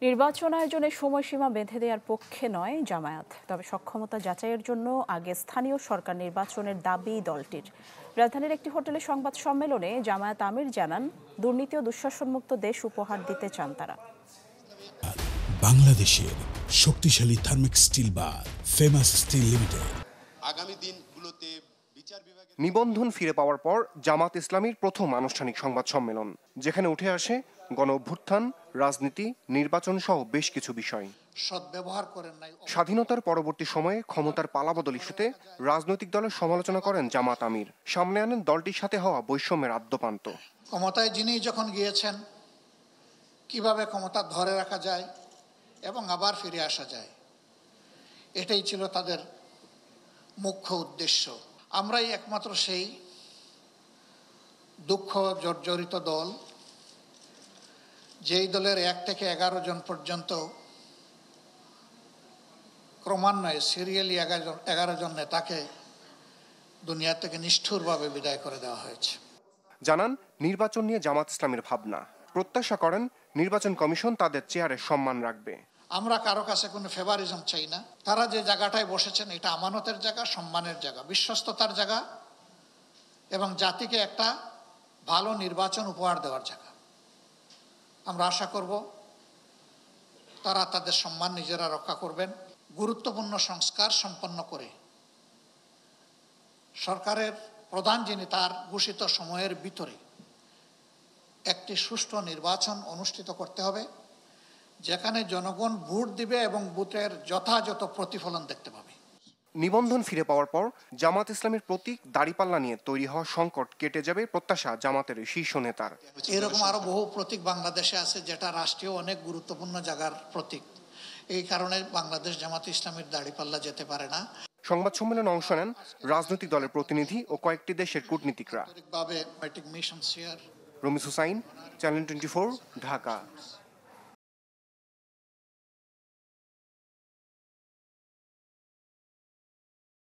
নির্বাচন আয়োজনে সময়সীমা বেঁধে দেওয়ার পক্ষে নয় জামায়াত, তবে সক্ষমতা যাচাইয়ের জন্য আগে স্থানীয় সরকার নির্বাচনের দাবি দলটির। রাজধানীর একটি হোটেলে সংবাদ সম্মেলনে জামায়াত আমির জানান, দুর্নীতি ও দুঃশাসনমুক্ত দেশ উপহার দিতে চান তারা। বাংলাদেশের শক্তিশালী থার্মিক স্টিল বার ফেমাস স্টিল লিমিটেড। আগামী দিনগুলোতে বিচার বিভাগের নিবন্ধন ফিরে পাওয়ার পর জামাত ইসলামীর প্রথম আনুষ্ঠানিক সংবাদ সম্মেলন, যেখানে উঠে আসে গণ অভ্যুত্থান, রাজনীতি, নির্বাচন সহ বেশ কিছু বিষয়। সদ্ব্যবহার করেন নাই। স্বাধীনতার পরবর্তী সময়ে ক্ষমতার পালাবদল ইস্যুতে রাজনৈতিক দলের সমালোচনা করেন জামাত আমির। সামনে আনেন দলটির সাথে হওয়া বৈষম্যের আদ্যপান্ত। ক্ষমতায় যিনি যখন গিয়েছেন, কিভাবে ক্ষমতা ধরে রাখা যায় এবং আবার ফিরে আসা যায়, এটাই ছিল তাদের মুখ্য উদ্দেশ্য। আমরাই একমাত্র সেই দুঃখ জর্জরিত দল, যেই দলের 1 থেকে 11 জন পর্যন্ত ক্রমান্বয়ে সিরিয়ালি 11 জন নেতাকে দুনিয়া থেকে নিষ্ঠুরভাবে বিদায় করে দেওয়া হয়েছে। জানান, নির্বাচন নিয়ে জামাত ইসলামের ভাবনা। প্রত্যাশা করেন নির্বাচন কমিশন তাদের চেয়ারে সম্মান রাখবে। আমরা কারো কাছে কোনো ফেভারিজম চাই না। তারা যে জায়গাটায় বসেছেন, এটা আমানতের জায়গা, সম্মানের জায়গা, বিশ্বস্ততার জায়গা এবং জাতিকে একটা ভালো নির্বাচন উপহার দেওয়ার জায়গা। আমরা আশা করব তারা তাদের সম্মান নিজেরা রক্ষা করবেন। গুরুত্বপূর্ণ সংস্কার সম্পন্ন করে সরকারের প্রধান যিনি, তার ঘোষিত সময়ের ভিতরে একটি সুষ্ঠু নির্বাচন অনুষ্ঠিত করতে হবে, যেখানে জনগণ ভোট দিবে এবং ভোটের যথাযথ প্রতিফলন দেখতে পাবে। নিবন্ধন ফিরে পাওয়ার পর জামাত ইসলামের প্রতীক দাড়িপাল্লা নিয়ে তৈরি হওয়া সংকট কেটে যাবে প্রত্যাশা জামাতের শীর্ষ নেতার। এরকম আরো বহু প্রতীক বাংলাদেশে আছে, যেটা রাষ্ট্রীয় অনেক গুরুত্বপূর্ণ জায়গার প্রতীক। এই কারণে বাংলাদেশ জামাত ইসলামের দাড়িপাল্লা যেতে পারে না। সংবাদ সম্মেলনে অংশ নেন রাজনৈতিক দলের প্রতিনিধি ও কয়েকটি দেশের কূটনীতিকরা। Mission share. Ramiz Hussain, channel 24, Dhaka.